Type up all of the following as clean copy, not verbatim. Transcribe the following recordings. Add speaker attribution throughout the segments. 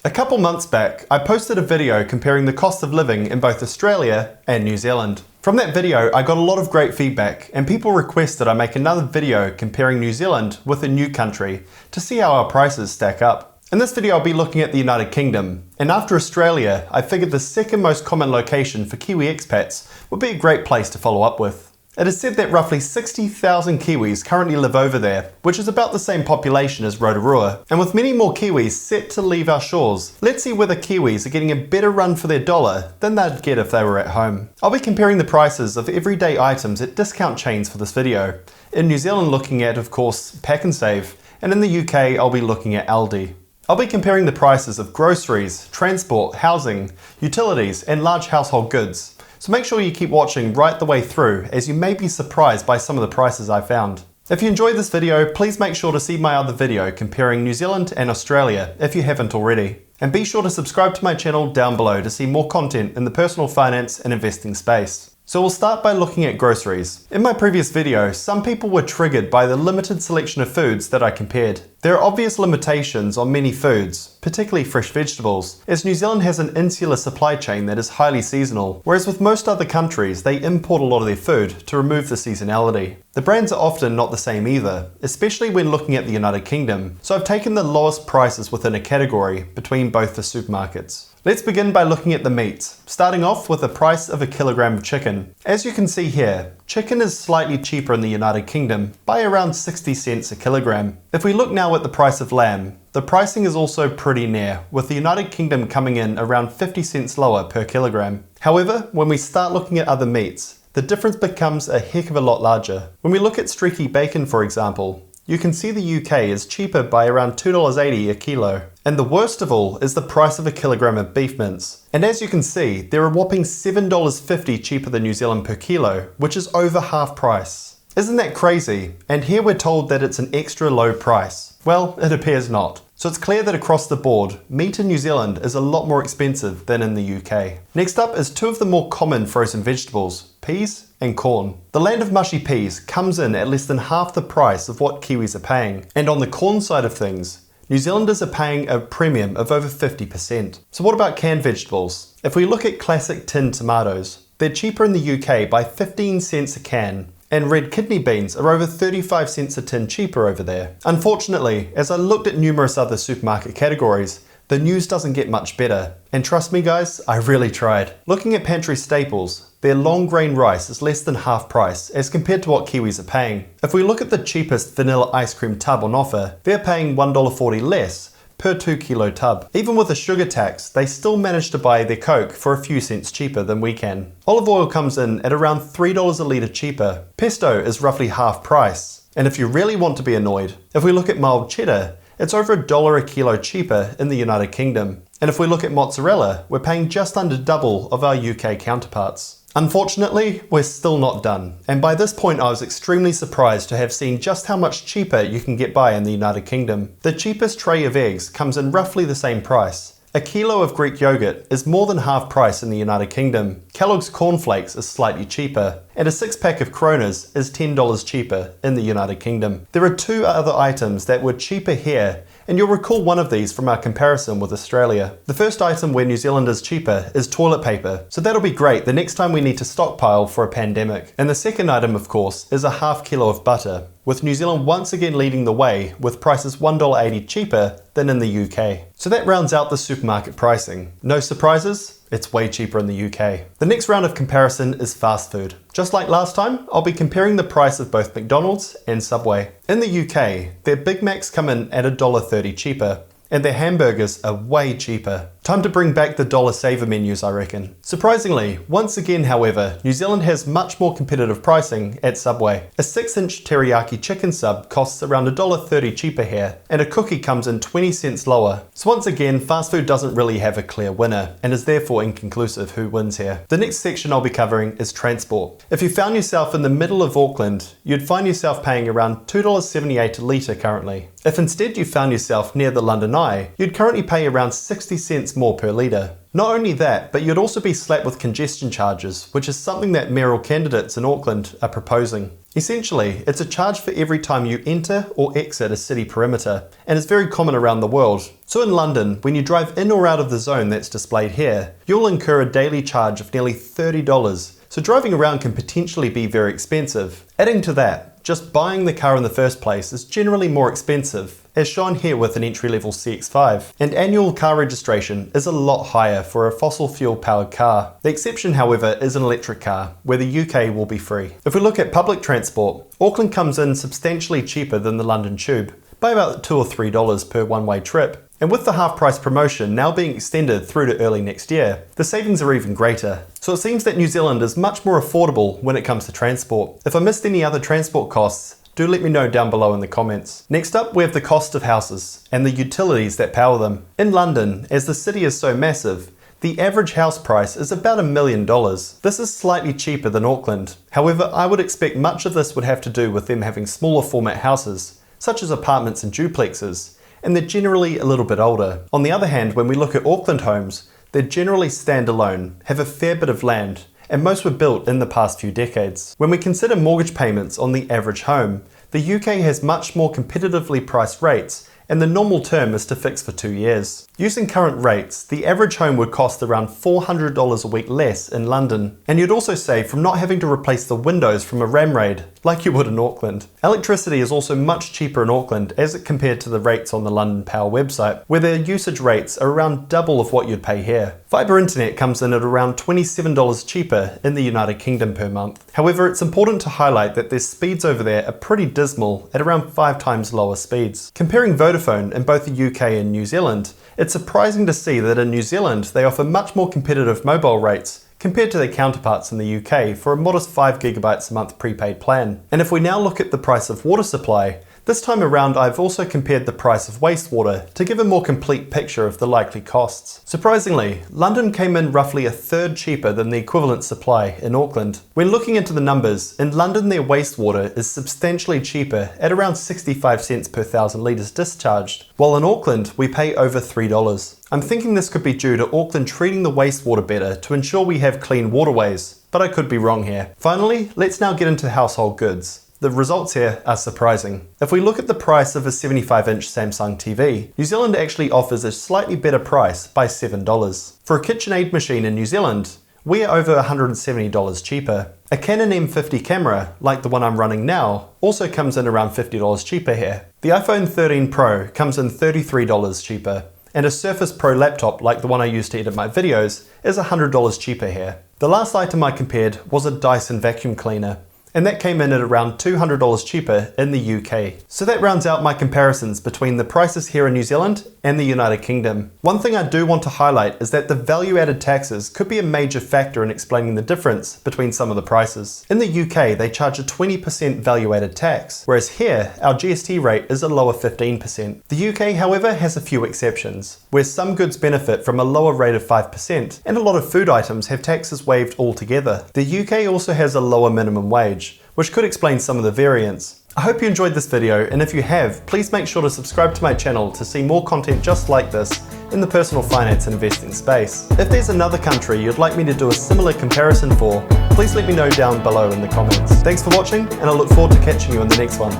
Speaker 1: A couple months back, I posted a video comparing the cost of living in both Australia and New Zealand. From that video, I got a lot of great feedback and people requested I make another video comparing New Zealand with a new country to see how our prices stack up. In this video, I'll be looking at the United Kingdom, and after Australia, I figured the second most common location for Kiwi expats would be a great place to follow up with. It is said that roughly 60,000 Kiwis currently live over there, which is about the same population as Rotorua. And with many more Kiwis set to leave our shores, let's see whether Kiwis are getting a better run for their dollar than they'd get if they were at home. I'll be comparing the prices of everyday items at discount chains for this video. In New Zealand, looking at, of course, Pack and Save, and in the UK, I'll be looking at Aldi. I'll be comparing the prices of groceries, transport, housing, utilities, and large household goods. So make sure you keep watching right the way through, as you may be surprised by some of the prices I found. If you enjoyed this video, please make sure to see my other video comparing New Zealand and Australia if you haven't already. And be sure to subscribe to my channel down below to see more content in the personal finance and investing space. So we'll start by looking at groceries. In my previous video, some people were triggered by the limited selection of foods that I compared. There are obvious limitations on many foods, particularly fresh vegetables, as New Zealand has an insular supply chain that is highly seasonal, whereas with most other countries, they import a lot of their food to remove the seasonality. The brands are often not the same either, especially when looking at the United Kingdom, so I've taken the lowest prices within a category between both the supermarkets. Let's begin by looking at the meats, starting off with the price of a kilogram of chicken. As you can see here, chicken is slightly cheaper in the United Kingdom by around 60 cents a kilogram. If we look now at the price of lamb, the pricing is also pretty near, with the United Kingdom coming in around 50 cents lower per kilogram. However, when we start looking at other meats, the difference becomes a heck of a lot larger. When we look at streaky bacon, for example, you can see the UK is cheaper by around $2.80 a kilo. And the worst of all is the price of a kilogram of beef mince. And as you can see, they're a whopping $7.50 cheaper than New Zealand per kilo, which is over half price. Isn't that crazy? And here we're told that it's an extra low price. Well, it appears not. So it's clear that across the board, meat in New Zealand is a lot more expensive than in the UK. Next up is two of the more common frozen vegetables, peas and corn. The land of mushy peas comes in at less than half the price of what Kiwis are paying. And on the corn side of things, New Zealanders are paying a premium of over 50%. So what about canned vegetables? If we look at classic tinned tomatoes, they're cheaper in the UK by 15 cents a can. And red kidney beans are over 35 cents a tin cheaper over there. Unfortunately, as I looked at numerous other supermarket categories, the news doesn't get much better. And trust me guys, I really tried. Looking at pantry staples, their long grain rice is less than half price as compared to what Kiwis are paying. If we look at the cheapest vanilla ice cream tub on offer, they're paying $1.40 less per 2 kilo tub. Even with a sugar tax, they still manage to buy their Coke for a few cents cheaper than we can. Olive oil comes in at around $3 a litre cheaper. Pesto is roughly half price. And if you really want to be annoyed, if we look at mild cheddar, it's over $1 a kilo cheaper in the United Kingdom. And if we look at mozzarella, we're paying just under double of our UK counterparts. Unfortunately, we're still not done, and by this point I was extremely surprised to have seen just how much cheaper you can get by in the United Kingdom. The cheapest tray of eggs comes in roughly the same price. A kilo of Greek yogurt is more than half price in the United Kingdom. Kellogg's cornflakes is slightly cheaper, and a 6-pack of Kronas is $10 cheaper in the United Kingdom. There are two other items that were cheaper here, and you'll recall one of these from our comparison with Australia. The first item where New Zealand is cheaper is toilet paper, so that'll be great the next time we need to stockpile for a pandemic. And the second item, of course, is a half kilo of butter, with New Zealand once again leading the way with prices $1.80 cheaper than in the UK. So that rounds out the supermarket pricing. No surprises? It's way cheaper in the UK. The next round of comparison is fast food. Just like last time, I'll be comparing the price of both McDonald's and Subway. In the UK, their Big Macs come in at $1.30 cheaper, and their hamburgers are way cheaper. Time to bring back the dollar saver menus, I reckon. Surprisingly, once again however, New Zealand has much more competitive pricing at Subway. A 6-inch teriyaki chicken sub costs around $1.30 cheaper here, and a cookie comes in 20 cents lower. So once again, fast food doesn't really have a clear winner, and is therefore inconclusive who wins here. The next section I'll be covering is transport. If you found yourself in the middle of Auckland, you'd find yourself paying around $2.78 a litre currently. If instead you found yourself near the London Eye, you'd currently pay around 60 cents more per litre. Not only that, but you'd also be slapped with congestion charges, which is something that mayoral candidates in Auckland are proposing. Essentially, it's a charge for every time you enter or exit a city perimeter, and is very common around the world. So in London, when you drive in or out of the zone that's displayed here, you'll incur a daily charge of nearly $30, so driving around can potentially be very expensive. Adding to that, just buying the car in the first place is generally more expensive, as shown here with an entry-level CX-5, and annual car registration is a lot higher for a fossil fuel powered car. The exception, however, is an electric car, where the UK will be free. If we look at public transport, Auckland comes in substantially cheaper than the London Tube, by about $2 or $3 per one-way trip. And with the half-price promotion now being extended through to early next year, the savings are even greater. So it seems that New Zealand is much more affordable when it comes to transport. If I missed any other transport costs, do let me know down below in the comments. Next up, we have the cost of houses and the utilities that power them. In London, as the city is so massive, the average house price is about $1 million. This is slightly cheaper than Auckland. However, I would expect much of this would have to do with them having smaller format houses, such as apartments and duplexes, and they're generally a little bit older. On the other hand, when we look at Auckland homes, they're generally standalone, have a fair bit of land, and most were built in the past few decades. When we consider mortgage payments on the average home, the UK has much more competitively priced rates, and the normal term is to fix for 2 years. Using current rates, the average home would cost around $400 a week less in London, and you'd also save from not having to replace the windows from a ram raid, like you would in Auckland. Electricity is also much cheaper in Auckland as it compared to the rates on the London Power website, where their usage rates are around double of what you'd pay here. Fibre internet comes in at around $27 cheaper in the United Kingdom per month. However, it's important to highlight that their speeds over there are pretty dismal at around 5 times lower speeds. Comparing Vodafone in both the UK and New Zealand, it's surprising to see that in New Zealand they offer much more competitive mobile rates compared to their counterparts in the UK for a modest 5 GB a month prepaid plan. And if we now look at the price of water supply, this time around I've also compared the price of wastewater to give a more complete picture of the likely costs. Surprisingly, London came in roughly a third cheaper than the equivalent supply in Auckland. When looking into the numbers, in London their wastewater is substantially cheaper at around 65 cents per 1,000 litres discharged, while in Auckland we pay over $3. I'm thinking this could be due to Auckland treating the wastewater better to ensure we have clean waterways, but I could be wrong here. Finally, let's now get into household goods. The results here are surprising. If we look at the price of a 75-inch Samsung TV, New Zealand actually offers a slightly better price by $7. For a KitchenAid machine in New Zealand, we are over $170 cheaper. A Canon M50 camera, like the one I'm running now, also comes in around $50 cheaper here. The iPhone 13 Pro comes in $33 cheaper, and a Surface Pro laptop like the one I use to edit my videos is $100 cheaper here. The last item I compared was a Dyson vacuum cleaner, and that came in at around $200 cheaper in the UK. So that rounds out my comparisons between the prices here in New Zealand and the United Kingdom. One thing I do want to highlight is that the value-added taxes could be a major factor in explaining the difference between some of the prices. In the UK, they charge a 20% value-added tax, whereas here, our GST rate is a lower 15%. The UK, however, has a few exceptions, where some goods benefit from a lower rate of 5%, and a lot of food items have taxes waived altogether. The UK also has a lower minimum wage, which could explain some of the variance. I hope you enjoyed this video, and if you have, please make sure to subscribe to my channel to see more content just like this in the personal finance and investing space. If there's another country you'd like me to do a similar comparison for, please let me know down below in the comments. Thanks for watching, and I look forward to catching you in the next one.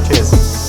Speaker 1: Cheers.